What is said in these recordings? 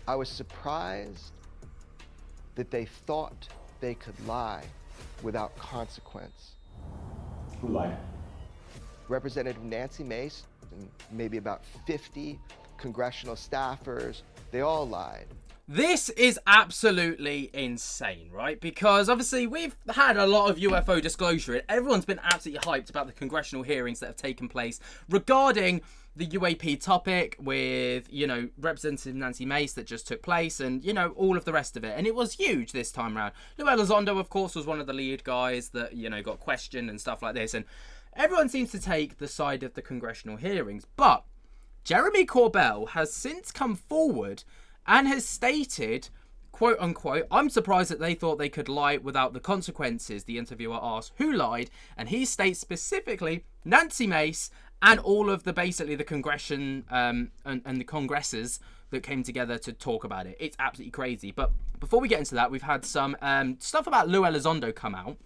I was surprised that they thought they could lie without consequence. Who lied? Representative Nancy Mace and maybe about 50 congressional staffers, they all lied. This is absolutely insane, right? Because obviously we've had a lot of UFO disclosure. Everyone's been absolutely hyped about the congressional hearings that have taken place regarding the UAP topic with, you know, Representative Nancy Mace that just took place and, you know, all of the rest of it. And it was huge this time around. Lou Elizondo, of course, was one of the lead guys that, you know, got questioned and stuff like this. And everyone seems to take the side of the congressional hearings. But Jeremy Corbell has since come forward and has stated, quote unquote, I'm surprised that they thought they could lie without the consequences. The interviewer asked who lied, and he states specifically Nancy Mace and all of the basically the congression and the congresses that came together to talk about it. It's absolutely crazy. But before we get into that, we've had some stuff about Lou Elizondo come out,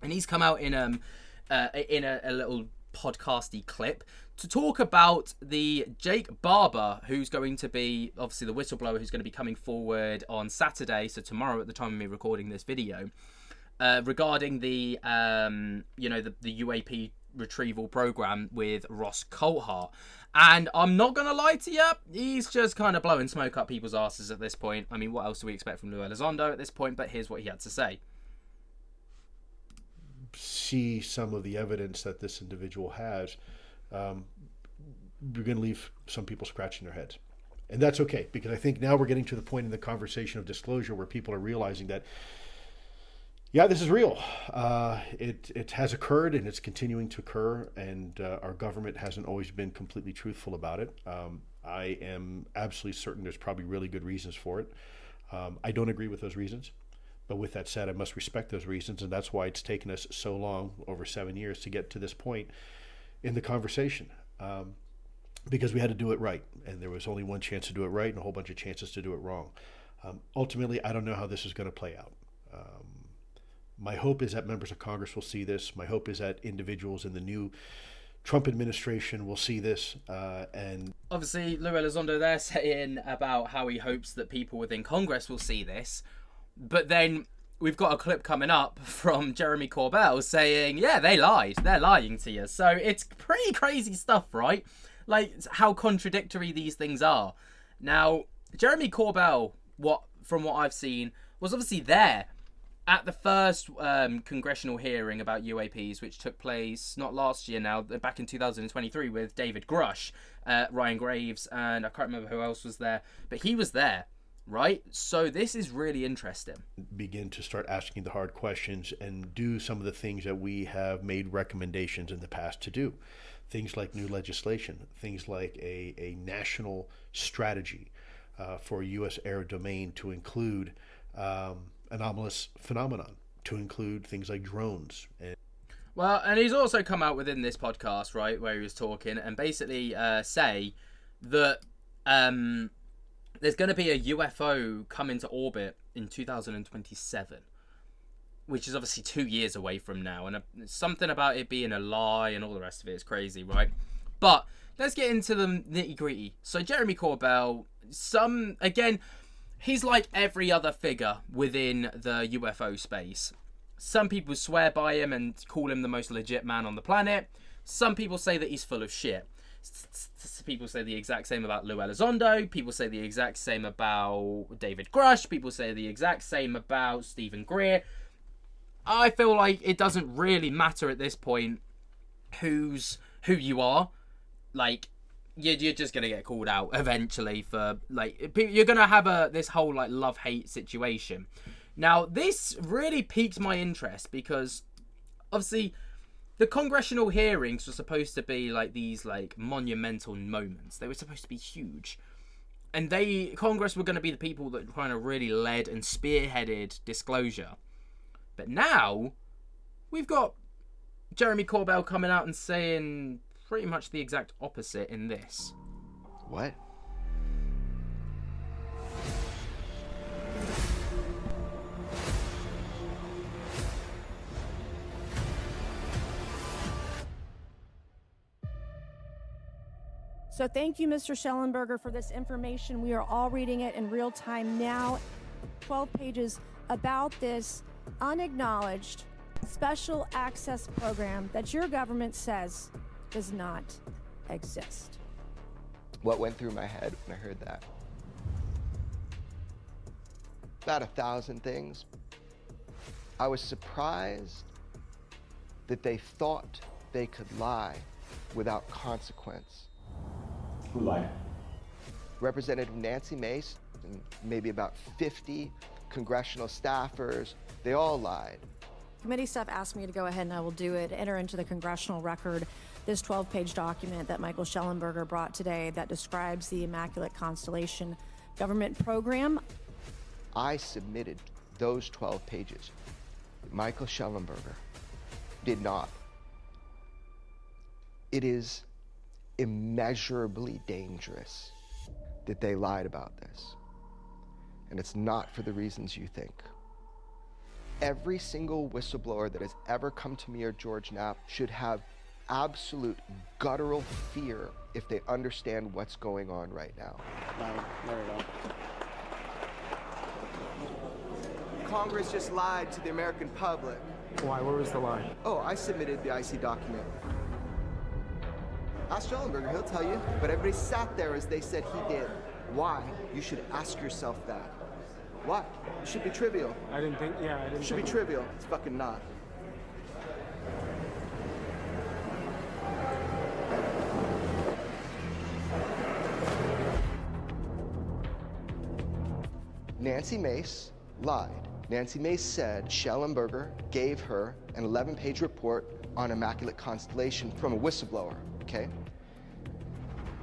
and he's come out in a little podcasty clip to talk about the Jake Barber, who's going to be obviously the whistleblower who's going to be coming forward on Saturday, so tomorrow at the time of me recording this video, regarding the the UAP retrieval program with Ross Coulthart. And I'm not gonna lie to you, he's just kind of blowing smoke up people's asses at this point. I mean, what else do we expect from Lou Elizondo at this point? But here's what he had to say. See some of the evidence that this individual has, you're going to leave some people scratching their heads. And that's okay, because I think now we're getting to the point in the conversation of disclosure where people are realizing that, yeah, this is real. It has occurred and it's continuing to occur, and our government hasn't always been completely truthful about it. I am absolutely certain there's probably really good reasons for it. I don't agree with those reasons. But with that said, I must respect those reasons, and that's why it's taken us so long, over 7 years, to get to this point in the conversation, because we had to do it right, and there was only one chance to do it right and a whole bunch of chances to do it wrong. Ultimately, I don't know how this is going to play out. My hope is that members of Congress will see this. My hope is that individuals in the new Trump administration will see this. And obviously, Lou Elizondo there saying about how he hopes that people within Congress will see this. But then we've got a clip coming up from Jeremy Corbell saying, yeah, they lied. They're lying to you. So it's pretty crazy stuff, right? Like how contradictory these things are. Now, Jeremy Corbell, from what I've seen, was obviously there at the first congressional hearing about UAPs, which took place not last year now, back in 2023 with David Grush, Ryan Graves, and I can't remember who else was there. But he was there. Right? So this is really interesting. Begin to start asking the hard questions and do some of the things that we have made recommendations in the past to do. Things like new legislation, things like a national strategy for U.S. air domain to include anomalous phenomenon, to include things like drones. Well, and he's also come out within this podcast, right, where he was talking and basically say that there's going to be a UFO come into orbit in 2027, which is obviously 2 years away from now. And something about it being a lie and all the rest of it is crazy, right? But let's get into the nitty gritty. So Jeremy Corbell, again, he's like every other figure within the UFO space. Some people swear by him and call him the most legit man on the planet. Some people say that he's full of shit. People say the exact same about Lou Elizondo. People say the exact same about David Grush. People say the exact same about Stephen Greer. I feel like it doesn't really matter at this point who you are. Like, you're just gonna get called out eventually for, like, you're gonna have this whole like love-hate situation. Now, this really piqued my interest because obviously the congressional hearings were supposed to be like these like monumental moments. They were supposed to be huge. And Congress were going to be the people that kind of really led and spearheaded disclosure. But now, we've got Jeremy Corbell coming out and saying pretty much the exact opposite in this. What? So thank you, Mr. Schellenberger, for this information. We are all reading it in real time now. 12 pages about this unacknowledged special access program that your government says does not exist. What went through my head when I heard that? About 1,000 things. I was surprised that they thought they could lie without consequence. Who lied? Representative Nancy Mace and maybe about 50 congressional staffers, they all lied. Committee staff asked me to go ahead, and I will do it, enter into the congressional record this 12-page document that Michael Schellenberger brought today that describes the Immaculate Constellation government program. I submitted those 12 pages. Michael Schellenberger did not. It is immeasurably dangerous that they lied about this. And it's not for the reasons you think. Every single whistleblower that has ever come to me or George Knapp should have absolute guttural fear if they understand what's going on right now. No, not at all. Congress just lied to the American public. Why? Where was the lie? Oh, I submitted the IC document. Ask Schellenberger, he'll tell you. But everybody sat there as they said he did. Why? You should ask yourself that. Why? It should be trivial. I didn't think. It should be trivial. It's fucking not. Nancy Mace lied. Nancy Mace said Schellenberger gave her an 11-page report on Immaculate Constellation from a whistleblower, okay?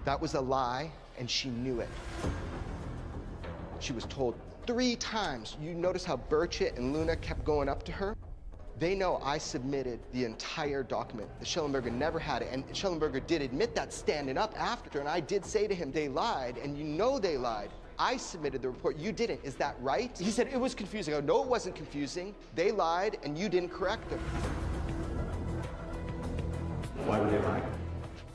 That was a lie, and she knew it. She was told 3 times. You notice how Burchett and Luna kept going up to her? They know I submitted the entire document. The Schellenberger never had it, and Schellenberger did admit that standing up after, and I did say to him, they lied, and you know they lied. I submitted the report, you didn't, is that right? He said, it was confusing. I go, no, it wasn't confusing. They lied, and you didn't correct them. Why would they lie?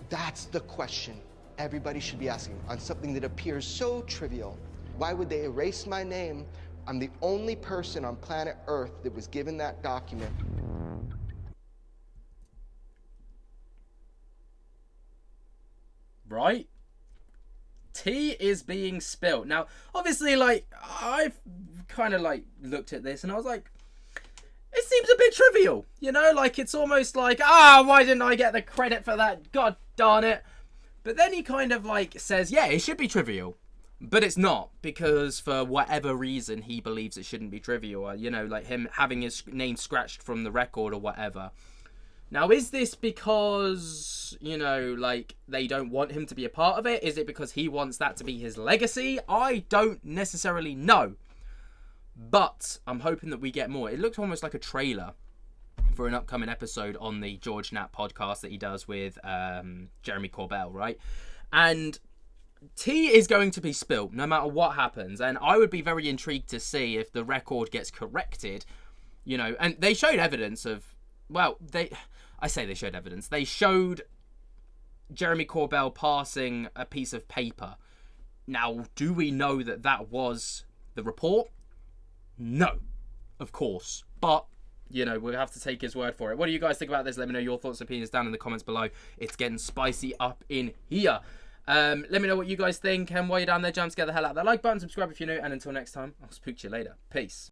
That's the question everybody should be asking on something that appears so trivial. Why would they erase my name? I'm the only person on planet Earth that was given that document. Right? Tea is being spilt. Now, obviously, like, I've kind of, like, looked at this and I was like, it seems a bit trivial. You know, like, it's almost like, why didn't I get the credit for that? God darn it. But then he kind of, like, says, yeah, it should be trivial. But it's not, because for whatever reason he believes it shouldn't be trivial. Or, you know, like him having his name scratched from the record or whatever. Now, is this because, you know, like, they don't want him to be a part of it? Is it because he wants that to be his legacy? I don't necessarily know. But I'm hoping that we get more. It looked almost like a trailer for an upcoming episode on the George Knapp podcast that he does with Jeremy Corbell, right? And tea is going to be spilt no matter what happens. And I would be very intrigued to see if the record gets corrected, you know. And they showed evidence of, well, I say they showed evidence. They showed Jeremy Corbell passing a piece of paper. Now, do we know that that was the report? No, of course. But, you know, we'll have to take his word for it. What do you guys think about this? Let me know your thoughts and opinions down in the comments below. It's getting spicy up in here. Let me know what you guys think. And while you're down there, jump to get the hell out of that like button, subscribe if you're new. And until next time, I'll speak to you later. Peace.